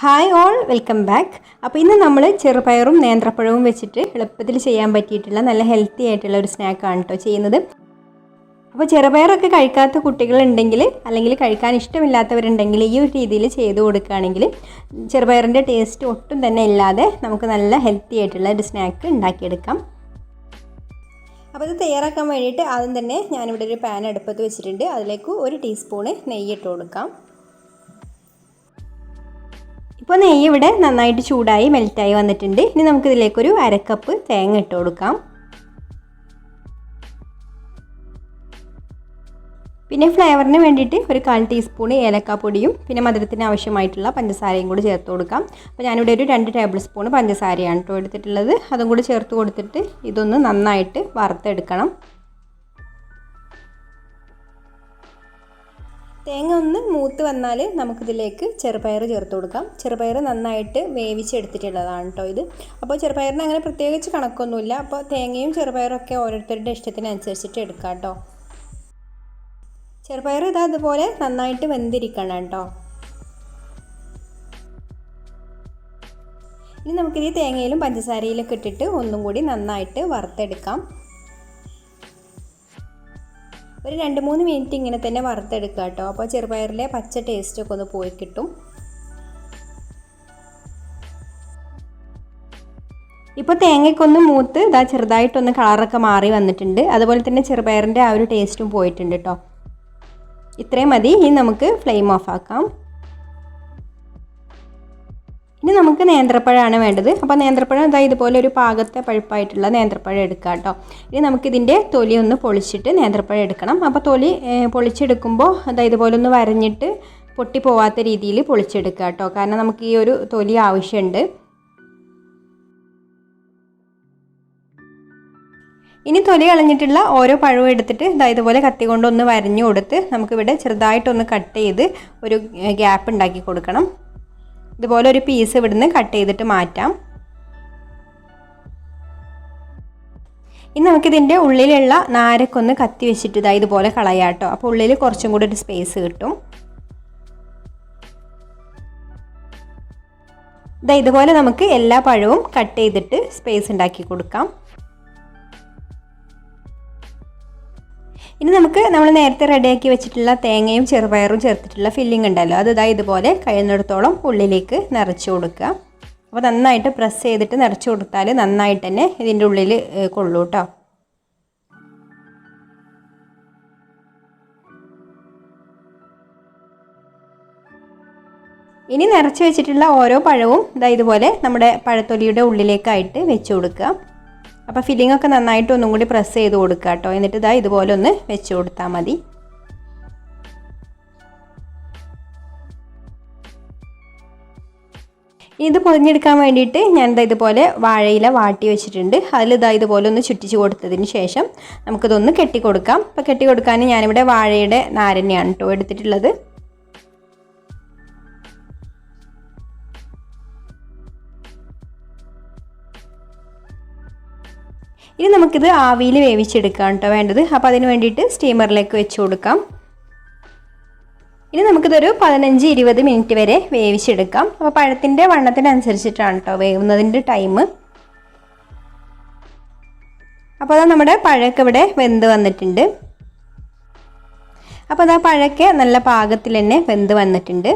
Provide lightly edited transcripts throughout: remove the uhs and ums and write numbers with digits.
Hi all, welcome back. അപ്പോൾ ഇന്ന് നമ്മൾ ചെറുപയറും നേന്ത്രപ്പഴവും വെച്ചിട്ട് എളുപ്പത്തിൽ ചെയ്യാൻ പറ്റിയിട്ടുള്ള നല്ല ഹെൽത്തി ആയിട്ടുള്ള ഒരു സ്നാക്കാണ് കേട്ടോ ചെയ്യുന്നത്. അപ്പോൾ ചെറുപയറൊക്കെ കഴിക്കാത്ത കുട്ടികളുണ്ടെങ്കിൽ അല്ലെങ്കിൽ കഴിക്കാൻ ഇഷ്ടമില്ലാത്തവരുണ്ടെങ്കിൽ ഈ ഒരു രീതിയിൽ ചെയ്ത് കൊടുക്കുകയാണെങ്കിൽ ചെറുപയറിൻ്റെ ടേസ്റ്റ് ഒട്ടും തന്നെ ഇല്ലാതെ നമുക്ക് നല്ല ഹെൽത്തി ആയിട്ടുള്ള ഒരു സ്നാക്ക് ഉണ്ടാക്കിയെടുക്കാം. അപ്പോൾ ഇത് തയ്യാറാക്കാൻ വേണ്ടിയിട്ട് ആദ്യം തന്നെ ഞാനിവിടെ ഒരു പാൻ അടുപ്പത്ത് വെച്ചിട്ടുണ്ട്. അതിലേക്ക് 1 ടീസ്പൂണ് നെയ്യ് ഇട്ട് കൊടുക്കാം. ഇപ്പോൾ നെയ്യ് ഇവിടെ നന്നായിട്ട് ചൂടായി മെൽറ്റായി വന്നിട്ടുണ്ട്. ഇനി നമുക്കിതിലേക്കൊരു 1/2 കപ്പ് തേങ്ങ ഇട്ട് കൊടുക്കാം. പിന്നെ ഫ്ലേവറിന് വേണ്ടിയിട്ട് ഒരു 1/4 ടീസ്പൂൺ ഏലക്കാപ്പൊടിയും പിന്നെ മധുരത്തിന് ആവശ്യമായിട്ടുള്ള പഞ്ചസാരയും കൂടി ചേർത്ത് കൊടുക്കാം. അപ്പോൾ ഞാനിവിടെ ഒരു 2 ടേബിൾ സ്പൂൺ പഞ്ചസാരയാണ് കേട്ടോ എടുത്തിട്ടുള്ളത്. അതും കൂടി ചേർത്ത് കൊടുത്തിട്ട് ഇതൊന്ന് നന്നായിട്ട് വറുത്തെടുക്കണം. തേങ്ങ ഒന്ന് മൂത്ത് വന്നാൽ നമുക്കിതിലേക്ക് ചെറുപയർ ചേർത്ത് കൊടുക്കാം. ചെറുപയർ നന്നായിട്ട് വേവിച്ചെടുത്തിട്ടുള്ളതാണ് കേട്ടോ ഇത്. അപ്പോൾ ചെറുപയറിന് അങ്ങനെ പ്രത്യേകിച്ച് കണക്കൊന്നുമില്ല. അപ്പോൾ തേങ്ങയും ചെറുപയറൊക്കെ ഓരോരുത്തരുടെ ഇഷ്ടത്തിനനുസരിച്ചിട്ട് എടുക്കാം കേട്ടോ. ചെറുപയർ ഇതാ അതുപോലെ നന്നായിട്ട് വെന്തിരിക്കണം കേട്ടോ. ഇനി നമുക്കിത് തേങ്ങയിലും പഞ്ചസാരയിലൊക്കെ ഇട്ടിട്ട് ഒന്നും കൂടി നന്നായിട്ട് വറുത്തെടുക്കാം. ഒരു 2-3 മിനിറ്റ് ഇങ്ങനെ തന്നെ വറുത്തെടുക്കുക കേട്ടോ. അപ്പോൾ ചെറുപയറിലെ പച്ച ടേസ്റ്റൊക്കെ ഒന്ന് പോയി കിട്ടും. ഇപ്പോൾ തേങ്ങയ്ക്കൊന്ന് മൂത്ത് ഇതാ ചെറുതായിട്ടൊന്ന് കളറൊക്കെ മാറി വന്നിട്ടുണ്ട്. അതുപോലെ തന്നെ ചെറുപയറിൻ്റെ ആ ഒരു ടേസ്റ്റും പോയിട്ടുണ്ട് കേട്ടോ. ഇത്രയും മതി. ഇനി നമുക്ക് ഫ്ലെയിം ഓഫ് ആക്കാം. ഇനി നമുക്ക് നേന്ത്രപ്പഴമാണ് വേണ്ടത്. അപ്പോൾ നേന്ത്രപ്പഴം ഇതാ ഇതുപോലെ ഒരു പാകത്തെ പഴുപ്പായിട്ടുള്ള നേന്ത്രപ്പഴം എടുക്കുക കേട്ടോ. ഇനി നമുക്കിതിൻ്റെ തൊലി ഒന്ന് പൊളിച്ചിട്ട് നേന്ത്രപ്പഴം എടുക്കണം. അപ്പോൾ തൊലി പൊളിച്ചെടുക്കുമ്പോൾ അതാ ഇതുപോലെ ഒന്ന് വരഞ്ഞിട്ട് പൊട്ടി പോവാത്ത രീതിയിൽ പൊളിച്ചെടുക്കുക കേട്ടോ. കാരണം നമുക്ക് ഈ ഒരു തൊലി ആവശ്യമുണ്ട്. ഇനി തൊലി കളഞ്ഞിട്ടുള്ള ഓരോ പഴവും എടുത്തിട്ട് ഇതാ ഇതുപോലെ കത്തി കൊണ്ടൊന്ന് വരഞ്ഞു കൊടുത്ത് നമുക്കിവിടെ ചെറുതായിട്ടൊന്ന് കട്ട് ചെയ്ത് ഒരു ഗ്യാപ്പ് ഉണ്ടാക്കി കൊടുക്കണം. ഇതുപോലെ ഒരു പീസ് ഇവിടുന്ന് കട്ട് ചെയ്തിട്ട് മാറ്റാം. ഇനി നമുക്കിതിൻ്റെ ഉള്ളിലുള്ള നാരൊക്കെ ഒന്ന് കത്തി വെച്ചിട്ട് ഇതാ ഇതുപോലെ കളയാം കേട്ടോ. അപ്പോൾ ഉള്ളിൽ കുറച്ചും കൂടി ഒരു സ്പേസ് കിട്ടും. ഇതാ ഇതുപോലെ നമുക്ക് എല്ലാ പഴവും കട്ട് ചെയ്തിട്ട് സ്പേസ് ഉണ്ടാക്കി കൊടുക്കാം. ഇനി നമ്മൾ നേരത്തെ റെഡിയാക്കി വെച്ചിട്ടുള്ള തേങ്ങയും ചെറുപയറും ചേർത്തിട്ടുള്ള ഫില്ലിംഗ് ഉണ്ടല്ലോ, അത് ഇതാ ഇതുപോലെ കഴിയുന്നിടത്തോളം ഉള്ളിലേക്ക് നിറച്ച് കൊടുക്കുക. അപ്പോൾ നന്നായിട്ട് പ്രസ് ചെയ്തിട്ട് നിറച്ച് കൊടുത്താൽ നന്നായിട്ട് തന്നെ ഇതിൻ്റെ ഉള്ളിൽ കൊള്ളൂ കേട്ടോ. ഇനി നിറച്ച് വെച്ചിട്ടുള്ള ഓരോ പഴവും ഇതാ ഇതുപോലെ നമ്മുടെ പഴത്തൊലിയുടെ ഉള്ളിലേക്കായിട്ട് വെച്ച് കൊടുക്കുക. അപ്പോൾ ഫില്ലിംഗ് ഒക്കെ നന്നായിട്ട് ഒന്നും കൂടി പ്രസ് ചെയ്ത് കൊടുക്കുക കേട്ടോ. എന്നിട്ട് ഇതാ ഇതുപോലെ ഒന്ന് വെച്ച് കൊടുത്താൽ മതി. ഇത് പൊതിഞ്ഞെടുക്കാൻ വേണ്ടിയിട്ട് ഞാനിതാ ഇതുപോലെ വാഴയില വാട്ടി വെച്ചിട്ടുണ്ട്. അതിലിതാ ഇതുപോലെ ഒന്ന് ചുറ്റിച്ച് കൊടുത്തതിന് ശേഷം നമുക്കിതൊന്ന് കെട്ടിക്കൊടുക്കാം. അപ്പോൾ കെട്ടിക്കൊടുക്കാൻ ഞാനിവിടെ വാഴയുടെ നാരങ്ങയാണ് കേട്ടോ എടുത്തിട്ടുള്ളത്. ഇനി നമുക്കിത് ആവിയിൽ വേവിച്ചെടുക്കാം കേട്ടോ വേണ്ടത്. അപ്പോൾ അതിന് വേണ്ടിയിട്ട് സ്റ്റീമറിലേക്ക് വെച്ച് കൊടുക്കാം. ഇനി നമുക്കിതൊരു 15-20 മിനിറ്റ് വരെ വേവിച്ചെടുക്കാം. അപ്പോൾ പഴത്തിൻ്റെ വണ്ണത്തിനനുസരിച്ചിട്ടാണ് കേട്ടോ വേവുന്നതിൻ്റെ ടൈം. അപ്പോൾ അതാ നമ്മുടെ പഴമൊക്കെ ഇവിടെ വെന്ത് വന്നിട്ടുണ്ട്. അപ്പോൾ അതാ പഴമൊക്കെ നല്ല പാകത്തിൽ തന്നെ വെന്ത് വന്നിട്ടുണ്ട്.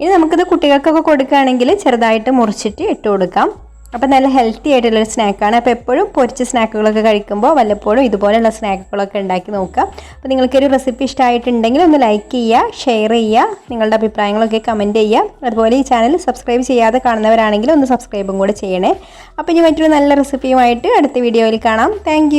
ഇനി നമുക്കിത് കുട്ടികൾക്കൊക്കെ കൊടുക്കുകയാണെങ്കിൽ ചെറുതായിട്ട് മുറിച്ചിട്ട് ഇട്ട് കൊടുക്കാം. അപ്പോൾ നല്ല ഹെൽത്തി ആയിട്ടുള്ളൊരു സ്നാക്കാണ്. അപ്പോൾ എപ്പോഴും പൊരിച്ച സ്നാക്കുകളൊക്കെ കഴിക്കുമ്പോൾ വല്ലപ്പോഴും ഇതുപോലെയുള്ള സ്നാക്കുകളൊക്കെ ഉണ്ടാക്കി നോക്കുക. അപ്പോൾ നിങ്ങൾക്കൊരു റെസിപ്പി ഇഷ്ടമായിട്ടുണ്ടെങ്കിൽ ഒന്ന് ലൈക്ക് ചെയ്യുക, ഷെയർ ചെയ്യുക, നിങ്ങളുടെ അഭിപ്രായങ്ങളൊക്കെ കമൻറ്റ് ചെയ്യുക. അതുപോലെ ഈ ചാനൽ സബ്സ്ക്രൈബ് ചെയ്യാതെ കാണുന്നവരാണെങ്കിൽ ഒന്ന് സബ്സ്ക്രൈബും കൂടെ ചെയ്യണേ. അപ്പോൾ ഇനി മറ്റൊരു നല്ല റെസിപ്പിയുമായിട്ട് അടുത്ത വീഡിയോയിൽ കാണാം. താങ്ക്